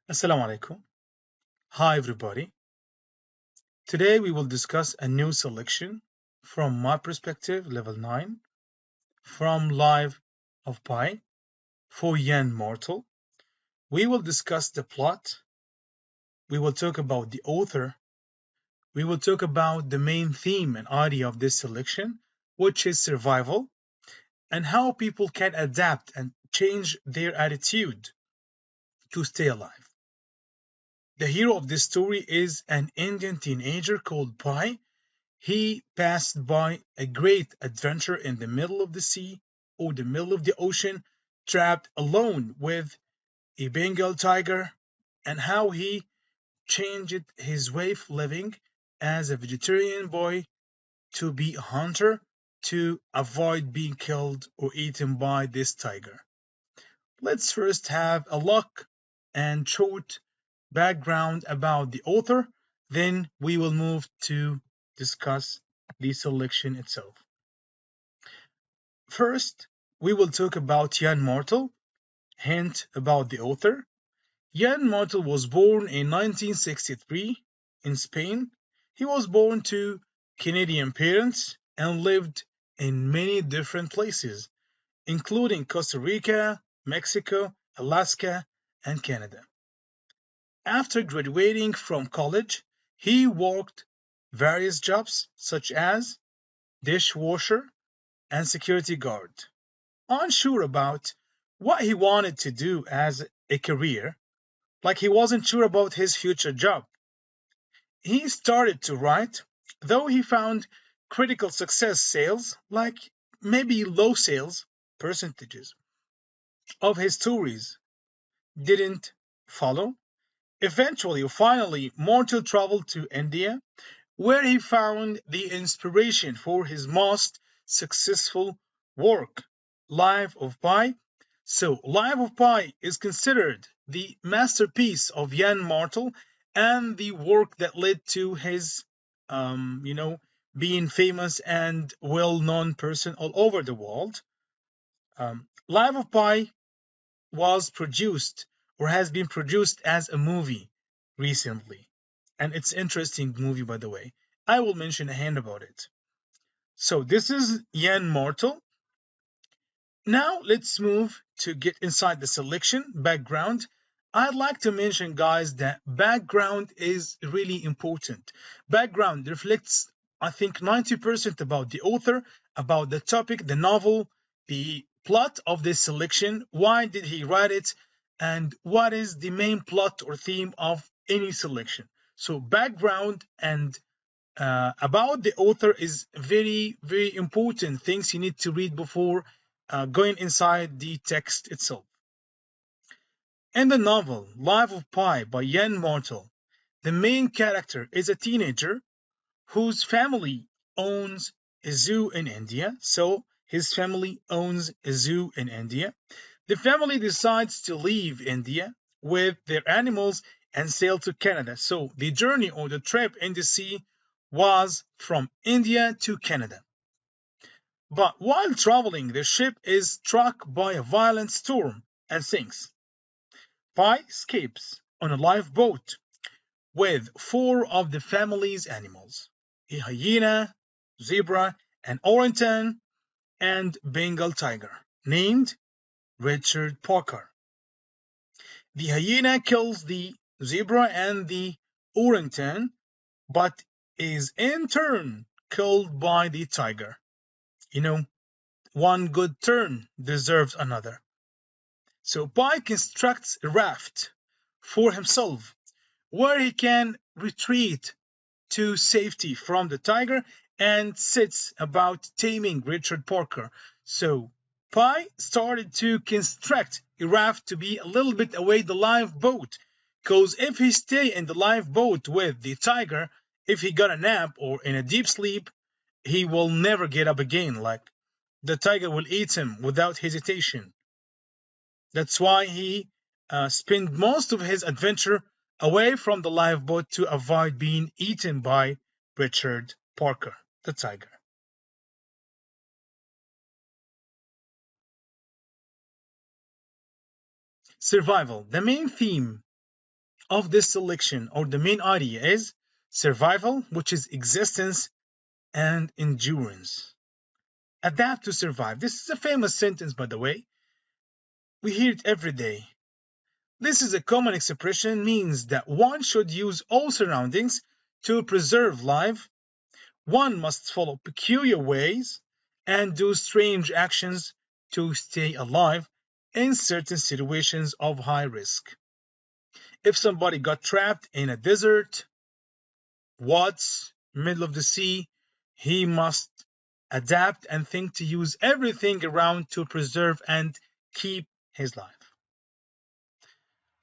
Assalamu alaikum. Hi everybody. Today we will discuss a new selection from my perspective, level 9, from Life of Pi for Yann Martel. We will discuss the plot, we will talk about the author, we will talk about the main theme and idea of this selection, which is survival, and how people can adapt and change their attitude to stay alive. The hero of this story is an Indian teenager called Pi. He passed by a great adventure in the middle of the sea or the middle of the ocean, trapped alone with a Bengal tiger, and how he changed his way of living as a vegetarian boy to be a hunter to avoid being killed or eaten by this tiger. Let's first have a look and short background about the author, then we will move to discuss the selection itself. First, we will talk about Yann Martel. Hint about the author. Yann Martel was born in 1963 in Spain. He was born to Canadian parents and lived in many different places, including Costa Rica, Mexico, Alaska, and Canada. After graduating from college, he worked various jobs such as dishwasher and security guard. Unsure about what he wanted to do as a career, like he wasn't sure about his future job, he started to write, though he found critical success sales, like maybe low sales percentages of his stories, didn't follow. Eventually, or finally, Martel traveled to India, where he found the inspiration for his most successful work, Life of Pi. So, Life of Pi is considered the masterpiece of Yann Martel and the work that led to his, being famous and well-known person all over the world. Life of Pi was produced or has been produced as a movie recently. And it's an interesting movie, by the way. I will mention a hand about it. So this is Yann Martel. Now let's move to get inside the selection, background. I'd like to mention, guys, that background is really important. Background reflects, I think, 90% about the author, about the topic, the novel, the plot of this selection, why did he write it, and what is the main plot or theme of any selection. So background and about the author is very, very important things you need to read before going inside the text itself. In the novel Life of Pi by Yann Martel, the main character is a teenager whose family owns a zoo in India. So his family owns a zoo in India. The family decides to leave India with their animals and sail to Canada. So the journey or the trip in the sea was from India to Canada. But while traveling, the ship is struck by a violent storm and sinks. Pi escapes on a lifeboat with four of the family's animals: a hyena, zebra, an orangutan, and Bengal tiger, named Richard Parker. The hyena kills the zebra and the orangutan, but is in turn killed by the tiger. You know, one good turn deserves another. So Pi constructs a raft for himself where he can retreat to safety from the tiger and sets about taming Richard Parker. So Pi started to construct a raft to be a little bit away the lifeboat, because if he stay in the lifeboat with the tiger, if he got a nap or in a deep sleep, he will never get up again. Like the tiger will eat him without hesitation. That's why he spent most of his adventure away from the lifeboat to avoid being eaten by Richard Parker, the tiger. Survival. The main theme of this selection, or the main idea, is survival, which is existence, and endurance. Adapt to survive. This is a famous sentence, by the way. We hear it every day. This is a common expression, means that one should use all surroundings to preserve life. One must follow peculiar ways and do strange actions to stay alive in certain situations of high risk. If somebody got trapped in a desert, woods, middle of the sea, he must adapt and think to use everything around to preserve and keep his life.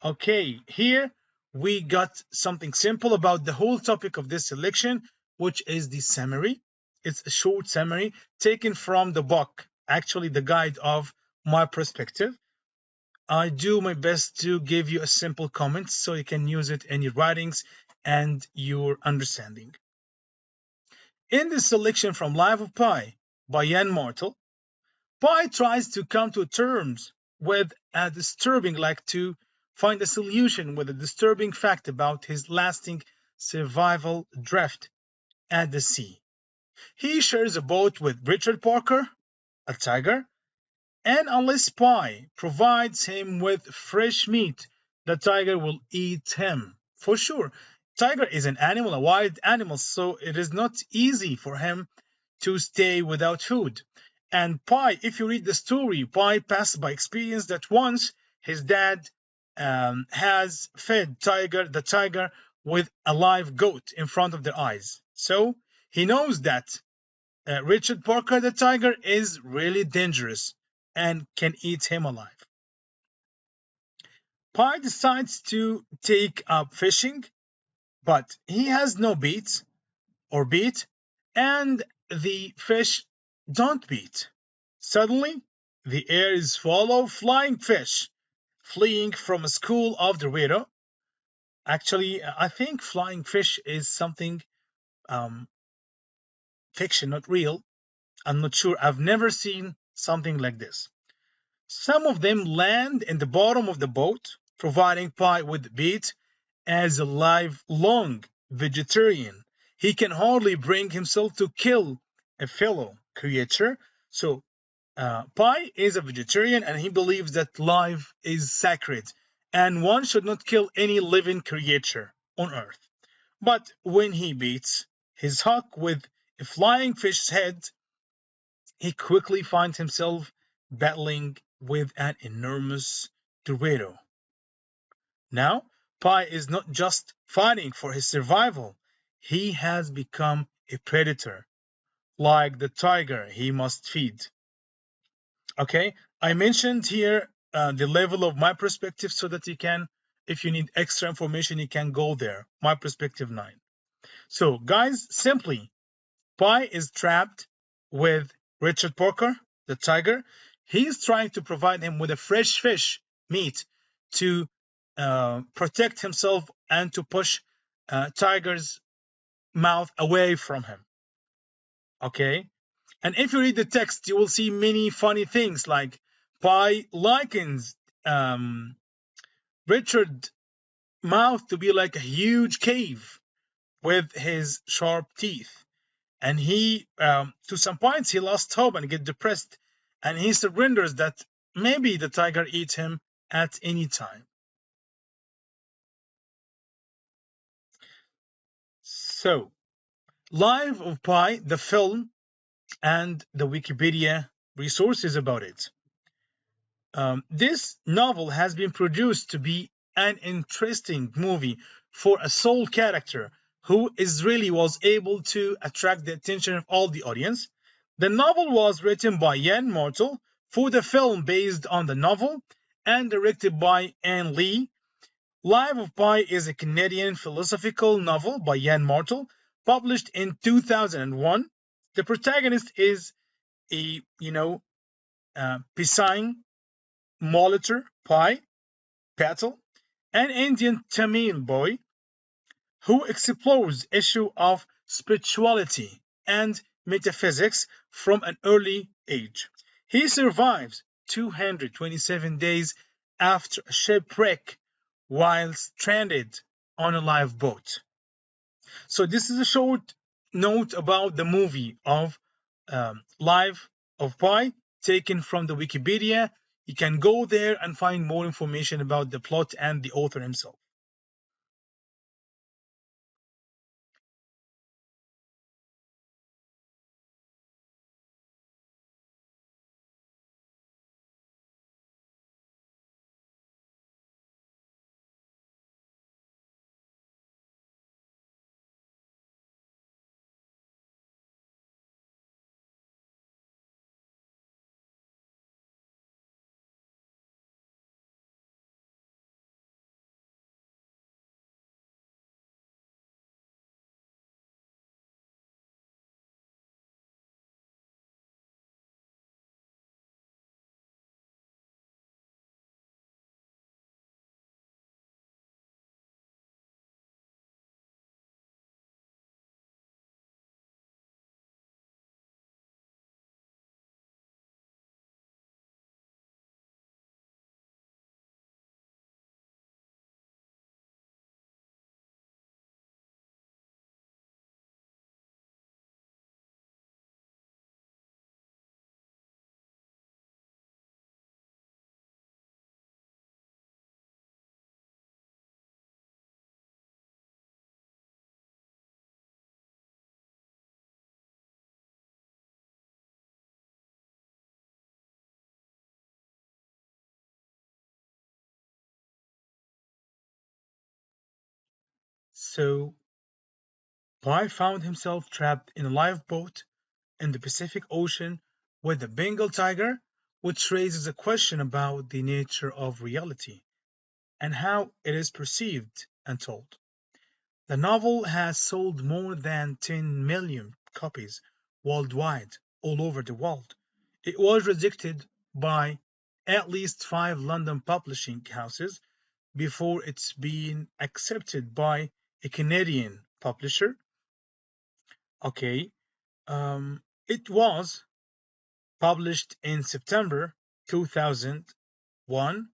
Okay, here we got something simple about the whole topic of this selection, which is the summary. It's a short summary taken from the book, actually the guide of my perspective. I do my best to give you a simple comment so you can use it in your writings and your understanding. In this selection from Life of Pi by Yann Martel, Pi tries to come to terms with a disturbing, to find a solution with a disturbing fact about his lasting survival drift at the sea. He shares a boat with Richard Parker, a tiger, and unless Pi provides him with fresh meat, the tiger will eat him. For sure, tiger is an animal, a wild animal, so it is not easy for him to stay without food. And Pi, if you read the story, Pi passed by experience that once his dad has fed the tiger with a live goat in front of their eyes. So he knows that Richard Parker, the tiger, is really dangerous and can eat him alive. Pi decides to take up fishing, but he has no beat, and the fish don't beat. Suddenly, the air is full of flying fish fleeing from a school of Dorado. Actually, I think flying fish is something fiction, not real. I'm not sure. I've never seen something like this. Some of them land in the bottom of the boat, providing Pi with bait. As a lifelong vegetarian, he can hardly bring himself to kill a fellow creature. So Pi is a vegetarian and he believes that life is sacred and one should not kill any living creature on earth. But when he beats his hook with a flying fish's head, he quickly finds himself battling with an enormous Dorado. Now, Pi is not just fighting for his survival, he has become a predator. Like the tiger, he must feed. Okay, I mentioned here the level of my perspective so that you can, if you need extra information, you can go there. My perspective 9. So, guys, simply, Pi is trapped with Richard Parker, the tiger. He's trying to provide him with a fresh fish meat to protect himself and to push tiger's mouth away from him. Okay, and if you read the text, you will see many funny things like Pi likens Richard's mouth to be like a huge cave with his sharp teeth. And he, to some points, he lost hope and get depressed. And he surrenders that maybe the tiger eats him at any time. So, Life of Pi, the film, and the Wikipedia resources about it. This novel has been produced to be an interesting movie for a sole character who really was able to attract the attention of all the audience. The novel was written by Yann Martel for the film based on the novel and directed by Anne Lee. Life of Pi is a Canadian philosophical novel by Yann Martel, published in 2001. The protagonist is a, Pisang Molitor Pi Patel, an Indian Tamil boy who explores issue of spirituality and metaphysics from an early age. He survives 227 days after a shipwreck while stranded on a lifeboat. So this is a short note about the movie of Life of Pi, taken from the Wikipedia. You can go there and find more information about the plot and the author himself. So Pi found himself trapped in a lifeboat in the Pacific Ocean with a Bengal tiger, which raises a question about the nature of reality and how it is perceived and told. The novel has sold more than 10 million copies worldwide, all over the world. It was rejected by at least 5 London publishing houses before it's been accepted by a Canadian publisher. Okay, it was published in September 2001.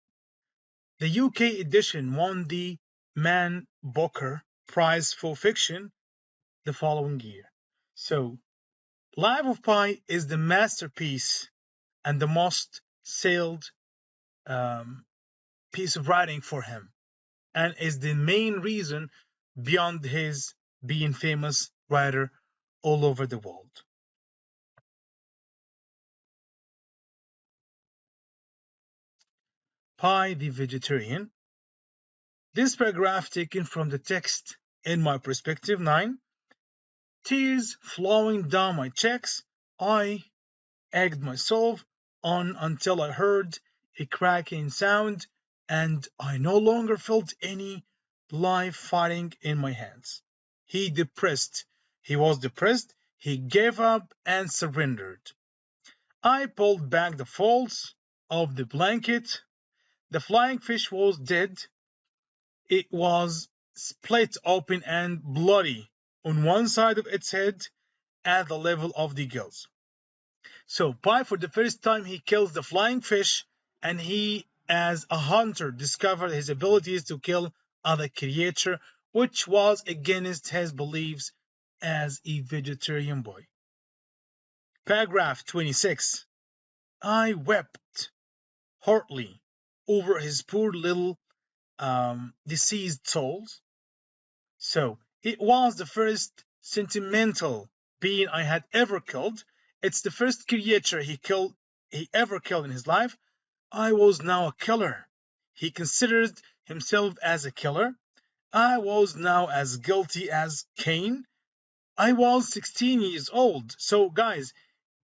The UK edition won the Man Booker Prize for Fiction the following year. So, Life of Pi is the masterpiece and the most sold piece of writing for him, and is the main reason beyond his being famous writer all over the world. Pi the Vegetarian. This paragraph taken from the text in my perspective 9. Tears flowing down my cheeks, I egged myself on until I heard a cracking sound and I no longer felt any life fighting in my hands. He was depressed, he gave up and surrendered. I pulled back the folds of the blanket. The flying fish was dead. It was split open and bloody on one side of its head at the level of the gills. So Pi, for the first time, he kills the flying fish, and he, as a hunter, discovered his abilities to kill other creatures, which was against his beliefs as a vegetarian boy. Paragraph 26. I wept heartily over his poor little deceased souls. So it was the first sentimental being I had ever killed. It's the first creature he ever killed in his life. I was now a killer. He considered himself as a killer. I was now as guilty as Cain. I was 16 years old. So guys,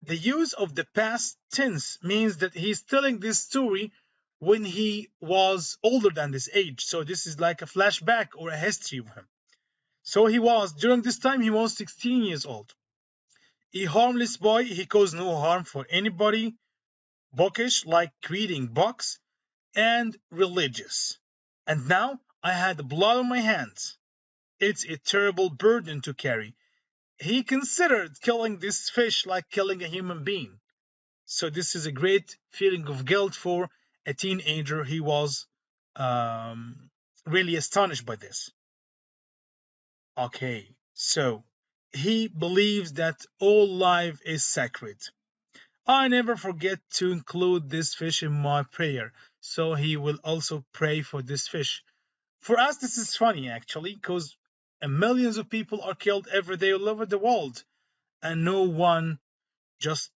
the use of the past tense means that he's telling this story when he was older than this age. So this is like a flashback or a history of him. So during this time, he was 16 years old. A harmless boy, he caused no harm for anybody, bookish, like reading books, and religious. And now I had blood on my hands. It's a terrible burden to carry. He considered killing this fish like killing a human being. So this is a great feeling of guilt for a teenager he was really astonished by this. Okay, so he believes that all life is sacred. I never forget to include this fish in my prayer, so he will also pray for this fish. For us, this is funny actually, because millions of people are killed every day all over the world, and no one just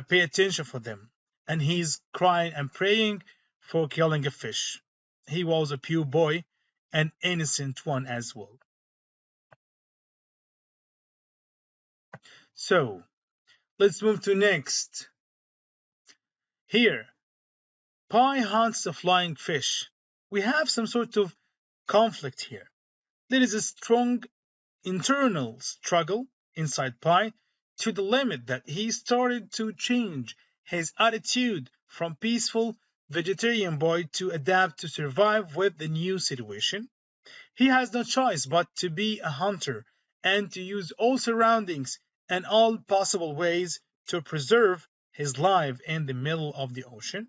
pay attention for them. And he's crying and praying for killing a fish. He was a pure boy, an innocent one as well. So let's move to next. Here, Pi hunts a flying fish. We have some sort of conflict here. There is a strong internal struggle inside Pi to the limit that he started to change his attitude from peaceful vegetarian boy to adapt to survive with the new situation. He has no choice but to be a hunter and to use all surroundings and all possible ways to preserve his life in the middle of the ocean.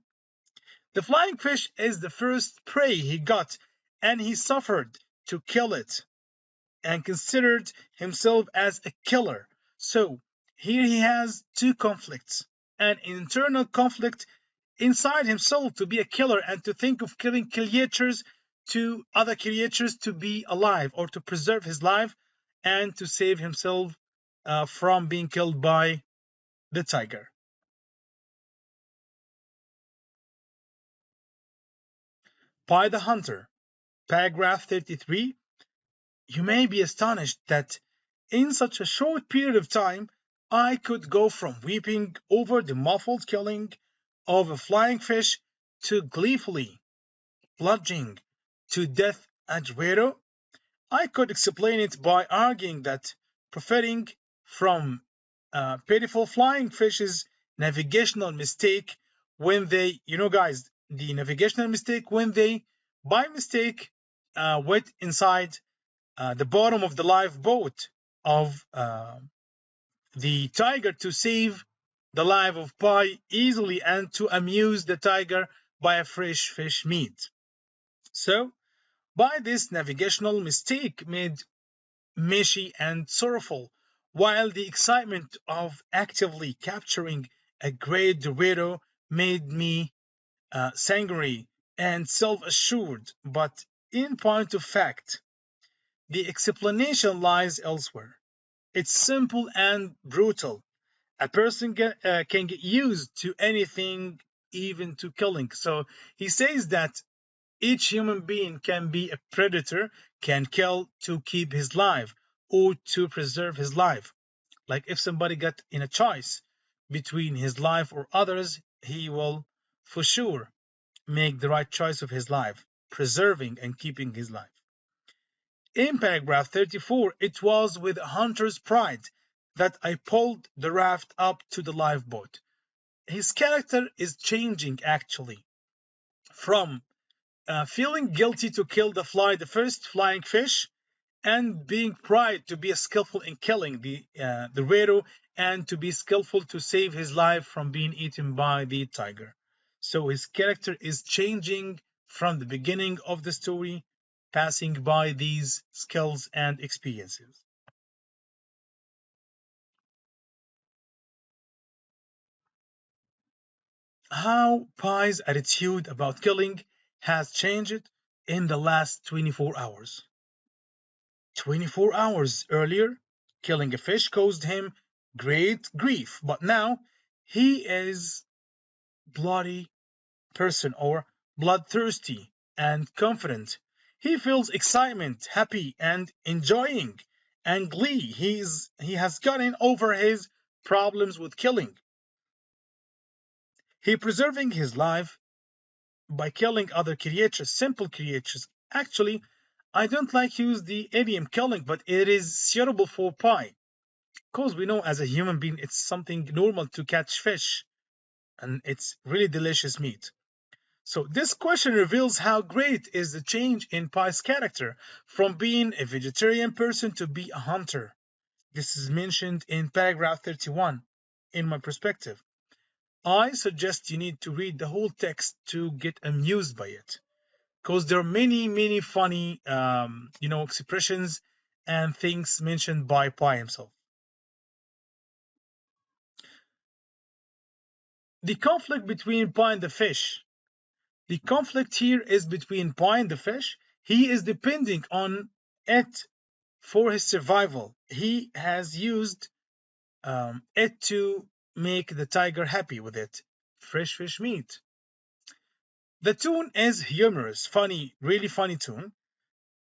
The flying fish is the first prey he got, and he suffered to kill it and considered himself as a killer. So here he has two conflicts: an internal conflict inside himself to be a killer and to think of killing creatures to other creatures to be alive or to preserve his life and to save himself from being killed by the tiger. By the hunter, paragraph 33. You may be astonished that in such a short period of time I could go from weeping over the muffled killing of a flying fish to gleefully plunging to death a Duero. I could explain it by arguing that profiting from pitiful flying fish's navigational mistake when they, guys, the navigational mistake when they, by mistake, went inside the bottom of the lifeboat of the tiger to save the life of Pi easily and to amuse the tiger by a fresh fish meat. So, by this navigational mistake made meshy and sorrowful, while the excitement of actively capturing a great Dorado made me sanguinary and self-assured, but in point of fact, the explanation lies elsewhere. It's simple and brutal. A person can get used to anything, even to killing. So he says that each human being can be a predator, can kill to keep his life or to preserve his life. Like if somebody got in a choice between his life or others, he will for sure make the right choice of his life, preserving and keeping his life. In paragraph 34, it was with a hunter's pride that I pulled the raft up to the lifeboat. His character is changing actually from feeling guilty to kill the first flying fish, and being proud to be skillful in killing the whale and to be skillful to save his life from being eaten by the tiger. So his character is changing from the beginning of the story, passing by these skills and experiences. How Pi's attitude about killing has changed in the last 24 hours. 24 hours earlier, killing a fish caused him great grief, but now he is bloody person or bloodthirsty and confident. He feels excitement, happy and enjoying and glee. He has gotten over his problems with killing. He preserving his life by killing other creatures, simple creatures. Actually, I don't like use the idiom killing, but it is suitable for Pi. Because we know as a human being, it's something normal to catch fish, and it's really delicious meat. So this question reveals how great is the change in Pi's character from being a vegetarian person to be a hunter. This is mentioned in paragraph 31 in my perspective. I suggest you need to read the whole text to get amused by it, because there are many funny expressions and things mentioned by Pi himself. The conflict between Pi and the fish. The conflict here is between Pi and the fish. He is depending on it for his survival. He has used it to make the tiger happy with it. Fresh fish meat. The tune is humorous, funny, really funny tune.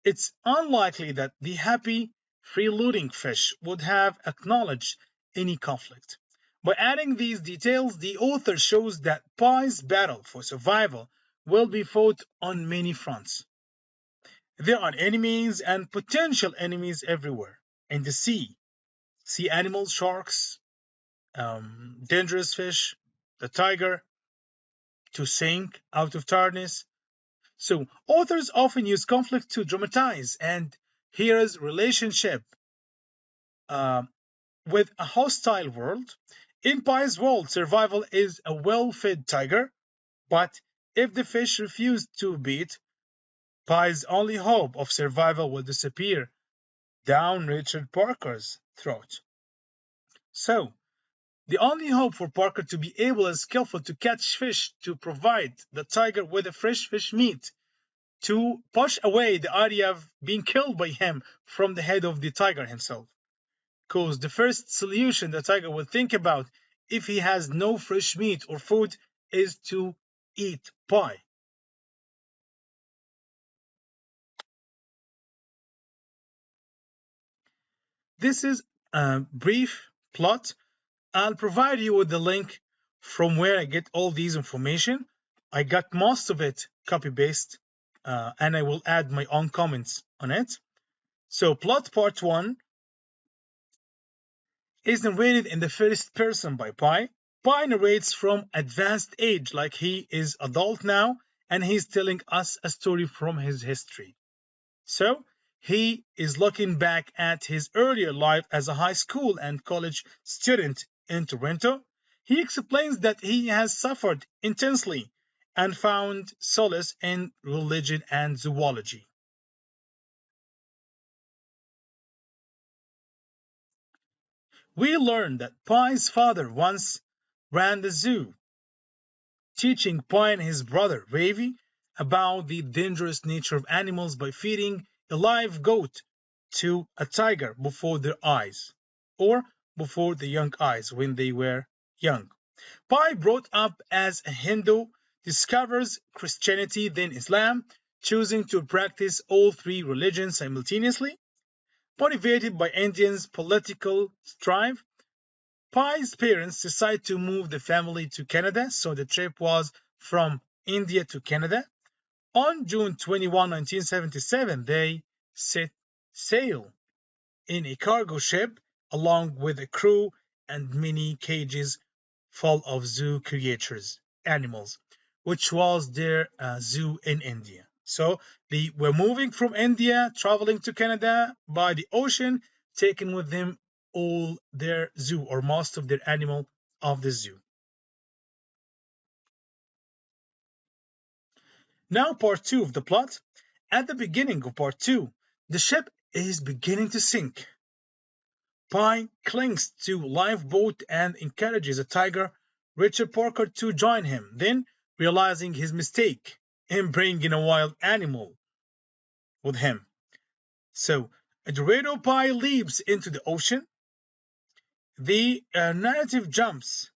It's unlikely that the happy, freeloading fish would have acknowledged any conflict. By adding these details, the author shows that Pi's battle for survival will be fought on many fronts. There are enemies and potential enemies everywhere. In the sea animals, sharks, dangerous fish, the tiger, to sink out of tiredness. So authors often use conflict to dramatize and hero's relationship with a hostile world. In Pi's world, survival is a well-fed tiger, but if the fish refuse to beat, Pi's only hope of survival will disappear down Richard Parker's throat. So, the only hope for Parker to be able and skillful to catch fish to provide the tiger with a fresh fish meat, to push away the idea of being killed by him from the head of the tiger himself. Because the first solution the tiger will think about if he has no fresh meat or food is to eat Pi. This is a brief plot. I'll provide you with the link from where I get all these information. I got most of it copy-paste, and I will add my own comments on it. So plot part 1 is narrated in the first person by Pi. Pi narrates from advanced age, like he is adult now, and he's telling us a story from his history. So he is looking back at his earlier life as a high school and college student in Toronto. He explains that he has suffered intensely and found solace in religion and zoology. We learn that Pi's father once ran the zoo, teaching Pi and his brother Ravi about the dangerous nature of animals by feeding a live goat to a tiger before their eyes, or before the young eyes when they were young. Pi, brought up as a Hindu, discovers Christianity, then Islam, choosing to practice all three religions simultaneously. Motivated by Indians' political strife, Pi's parents decide to move the family to Canada, so the trip was from India to Canada. On June 21, 1977, they set sail in a cargo ship along with a crew and many cages full of zoo creatures, animals, which was their zoo in India. So they were moving from India, traveling to Canada by the ocean, taking with them all their zoo or most of their animal of the zoo. Now part 2 of the plot. At the beginning of part 2, the ship is beginning to sink. Pi clings to lifeboat and encourages a tiger, Richard Parker, to join him, then realizing his mistake in bringing a wild animal with him. So, Dorado Pi leaps into the ocean. The narrative jumps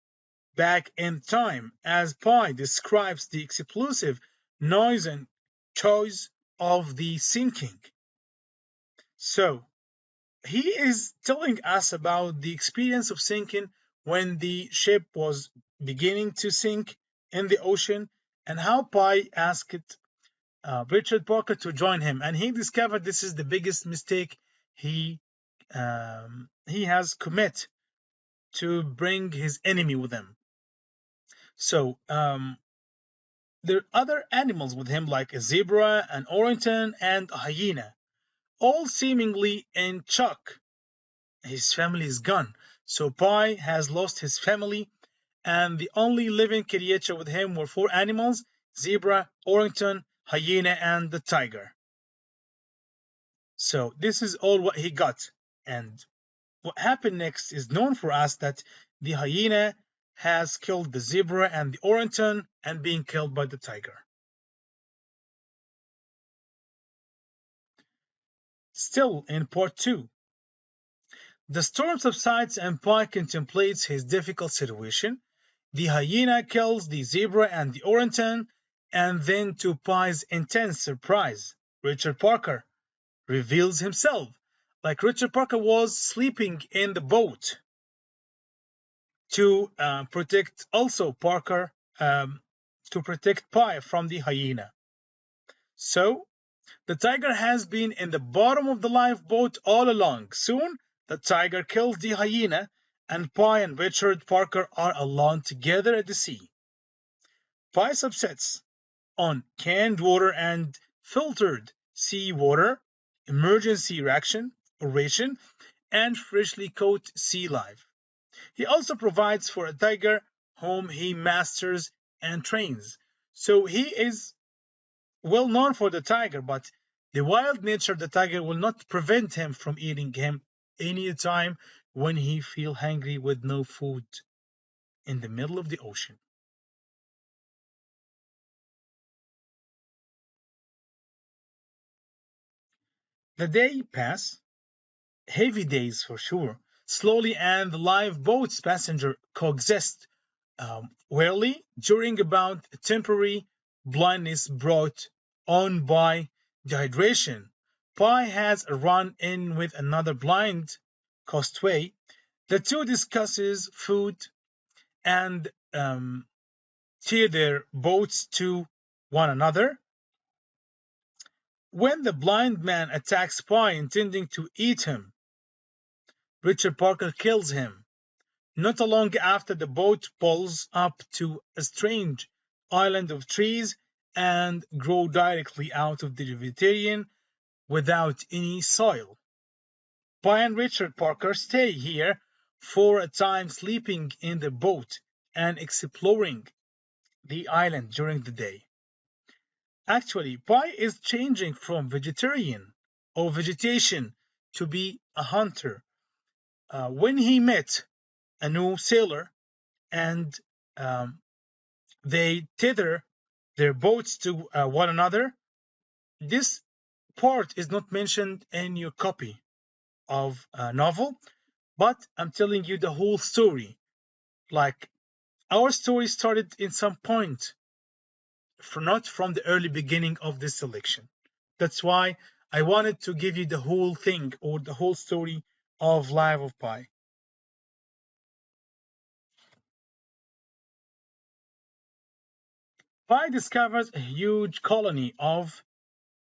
back in time as Pi describes the explosive noise and choice of the sinking. So, he is telling us about the experience of sinking when the ship was beginning to sink in the ocean and how Pi asked Richard Parker to join him, and he discovered this is the biggest mistake he has commit to bring his enemy with him. So there are other animals with him like a zebra, an orangutan, and a hyena, all seemingly in shock. His family is gone. So Pi has lost his family, and the only living creature with him were 4 animals: zebra, orangutan, hyena and the tiger. So this is all what he got. And what happened next is known for us that the hyena has killed the zebra and the orangutan and being killed by the tiger. Still in part 2, the storm subsides and Pi contemplates his difficult situation. The hyena kills the zebra and the orangutan, and then to Pi's intense surprise, Richard Parker reveals himself. Like Richard Parker was sleeping in the boat to protect also Parker, to protect Pi from the hyena. So the tiger has been in the bottom of the lifeboat all along. Soon the tiger kills the hyena, and Pi and Richard Parker are alone together at the sea. Pi subsets on canned water and filtered sea water, emergency ration, and freshly caught sea life. He also provides for a tiger whom he masters and trains. So he is well known for the tiger, but the wild nature of the tiger will not prevent him from eating him any time when he feels hungry with no food in the middle of the ocean. The day pass, heavy days for sure, slowly, and the lifeboat's passenger coexist wearily during about temporary blindness brought on by dehydration. Pi has a run-in with another blind castaway. The two discusses food and tear their boats to one another. When the blind man attacks Pi intending to eat him, Richard Parker kills him. Not long after, the boat pulls up to a strange island of trees and grow directly out of the Mediterranean without any soil. Pi and Richard Parker stay here for a time, sleeping in the boat and exploring the island during the day. Actually, Pi is changing from vegetarian or vegetation to be a hunter. When he met a new sailor and they tether their boats to one another, this part is not mentioned in your copy of a novel, but I'm telling you the whole story. Like, our story started in some point, not from the early beginning of this selection. That's why I wanted to give you the whole thing or the whole story of Life of Pi. Pi discovers a huge colony of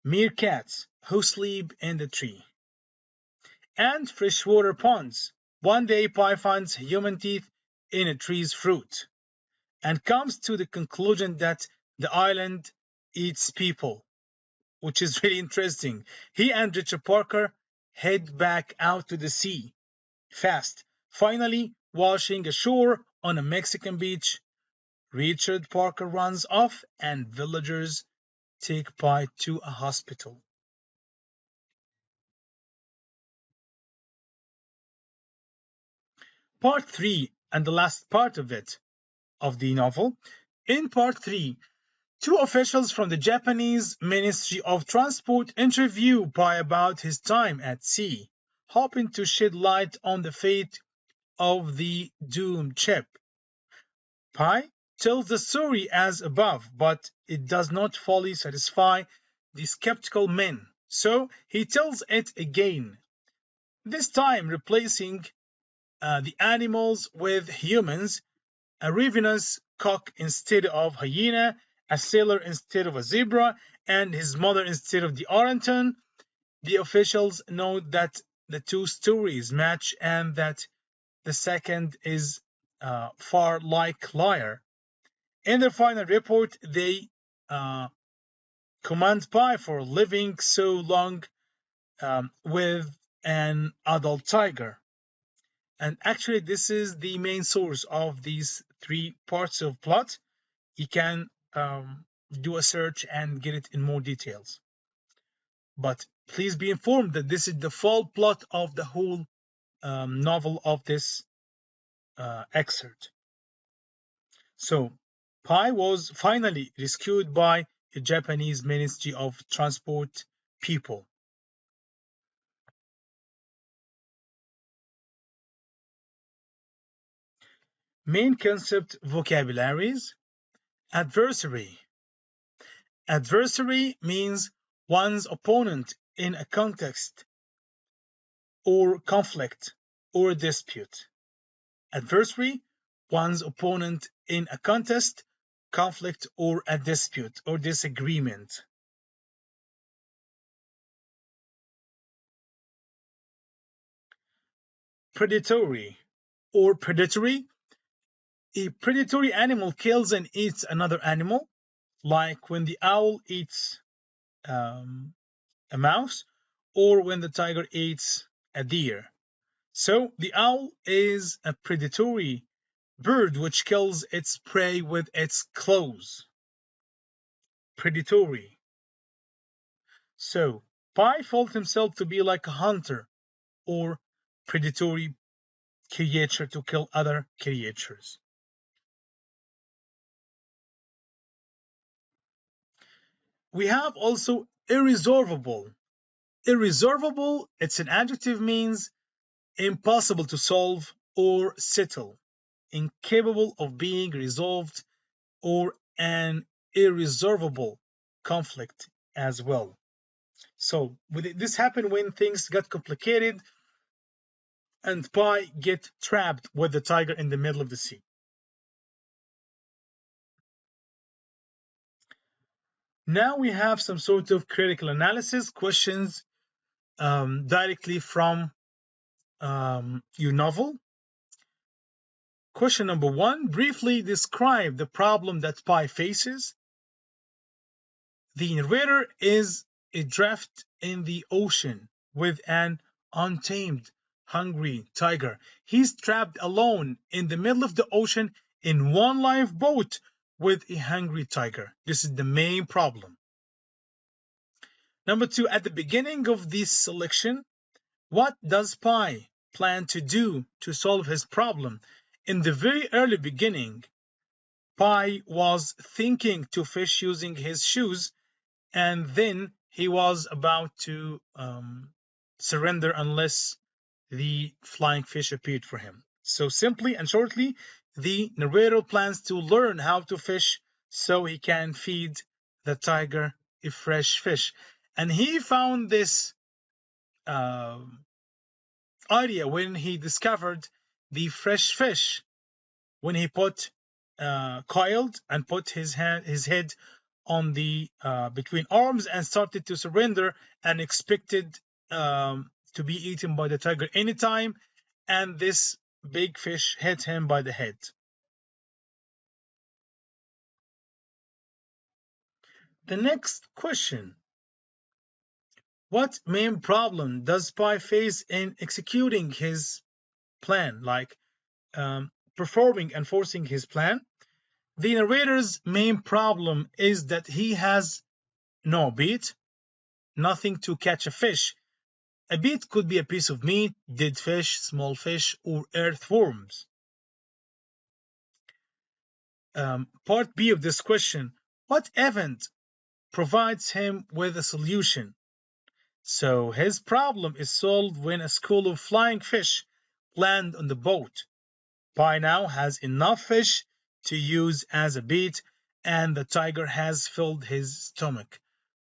meerkats who sleep in the tree and freshwater ponds. One day, Pi finds human teeth in a tree's fruit and comes to the conclusion that the island eats people, which is really interesting. He and Richard Parker head back out to the sea fast, finally washing ashore on a Mexican beach. Richard Parker runs off and villagers take Pi to a hospital. Part 3 and the last part of it, of the novel. In part 3, two officials from the Japanese Ministry of Transport interview Pi about his time at sea, hoping to shed light on the fate of the doomed ship. Pi tells the story as above, but it does not fully satisfy the skeptical men, so he tells it again, this time replacing the animals with humans, a ravenous cock instead of hyena, a sailor instead of a zebra, and his mother instead of the orangutan. The officials note that the two stories match and that the second is far like liar. In their final report, they commend Pi for living so long with an adult tiger. And actually, this is the main source of these three parts of plot. You can do a search and get it in more details. But please be informed that this is the full plot of the whole novel of this excerpt. So, Pi was finally rescued by the Japanese Ministry of Transport people. Main concept vocabularies. Adversary. Adversary means one's opponent in a context or conflict or dispute. Adversary, one's opponent in a contest, conflict, or a dispute or disagreement. Predatory or predatory. A predatory animal kills and eats another animal, like when the owl eats a mouse or when the tiger eats a deer. So the owl is a predatory bird which kills its prey with its claws. Predatory. So Pi felt himself to be like a hunter or predatory creature to kill other creatures. We have also irresolvable. Irresolvable, it's an adjective, means impossible to solve or settle, incapable of being resolved, or an irresolvable conflict as well. So this happened when things got complicated and Pi get trapped with the tiger in the middle of the sea. Now we have some sort of critical analysis questions directly from your novel. Question number 1, briefly describe the problem that Pi faces. The narrator is adrift in the ocean with an untamed, hungry tiger. He's trapped alone in the middle of the ocean in one lifeboat with a hungry tiger. This is the main problem. Number 2, at the beginning of this selection, what does Pi plan to do to solve his problem? In the very early beginning, Pi was thinking to fish using his shoes, and then he was about to surrender unless the flying fish appeared for him. So simply and shortly, the narrator plans to learn how to fish so he can feed the tiger a fresh fish. And he found this idea when he discovered the fresh fish, when he put coiled and put his head on the between arms and started to surrender and expected to be eaten by the tiger anytime, and this big fish hit him by the head. The next question: what main problem does Pi face in executing his plan, like performing and forcing his plan? The narrator's main problem is that he has no beat, nothing to catch a fish. A beat could be a piece of meat, dead fish, small fish, or earthworms. Part B of this question: what event provides him with a solution? So his problem is solved when a school of flying fish land on the boat. Pi now has enough fish to use as a bait, and the tiger has filled his stomach.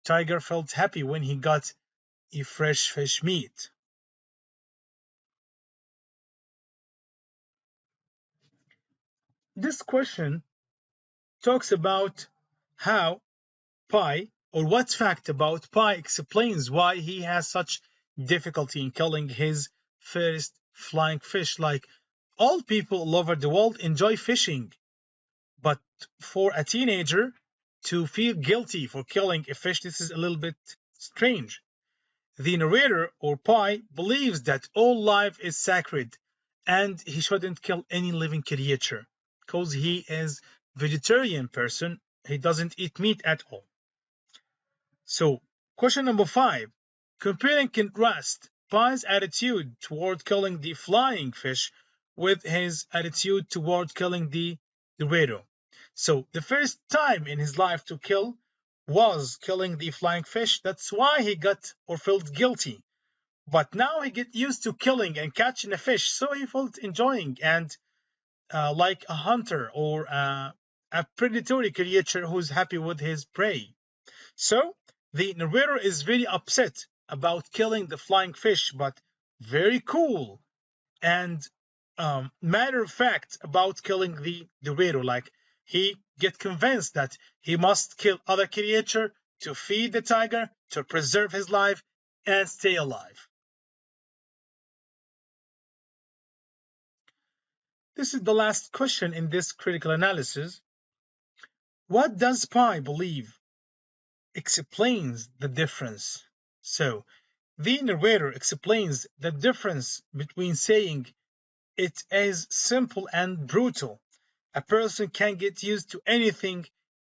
Tiger felt happy when he got a fresh fish meat. This question talks about how Pi, or what fact about Pi explains why he has such difficulty in killing his first flying fish. Like, all people all over the world enjoy fishing, but for a teenager to feel guilty for killing a fish, this is a little bit strange. The narrator, or Pi, believes that all life is sacred and he shouldn't kill any living creature because he is a vegetarian person He doesn't eat meat at all. So, question number 5. Compare and contrast Pai's attitude toward killing the flying fish with his attitude toward killing the Dorado. So, the first time in his life to kill was killing the flying fish. That's why he got or felt guilty. But now he get used to killing and catching a fish, so he felt enjoying and like a hunter or a predatory creature who's happy with his prey. So the narrator is very upset about killing the flying fish, but very cool and matter of fact about killing the Dorado. Like he get convinced that he must kill other creature to feed the tiger, to preserve his life and stay alive. This is the last question in this critical analysis. What does Pi believe explains the difference? So, the narrator explains the difference between saying it is simple and brutal. A person can get used to anything,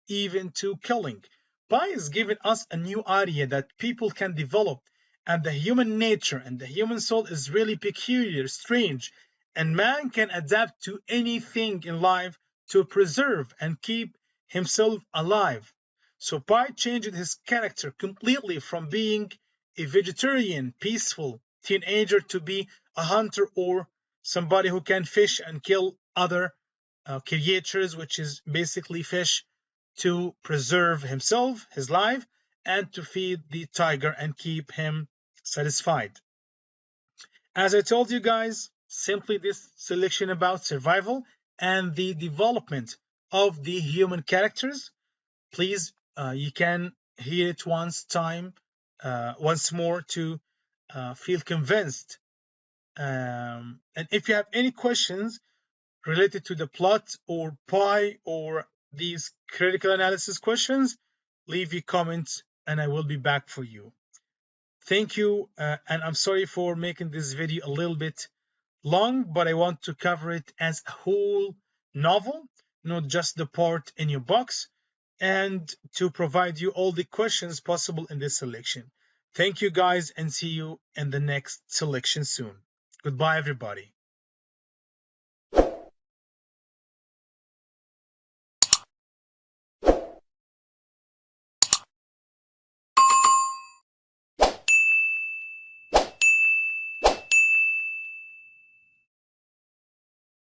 even to killing. Pi is giving us a new idea that people can develop, and the human nature and the human soul is really peculiar, strange, and man can adapt to anything in life to preserve and keep himself alive. So Pi changed his character completely from being a vegetarian, peaceful teenager to be a hunter or somebody who can fish and kill other creatures, which is basically fish, to preserve himself, his life, and to feed the tiger and keep him satisfied. As I told you guys, simply this selection about survival and the development of the human characters. Please, you can hear it once more to feel convinced. And if you have any questions related to the plot or Pi or these critical analysis questions, leave your comments and I will be back for you. Thank you, and I'm sorry for making this video a little bit long, but I want to cover it as a whole novel, not just the part in your box, and to provide you all the questions possible in this selection. Thank you guys and see you in the next selection soon. Goodbye everybody.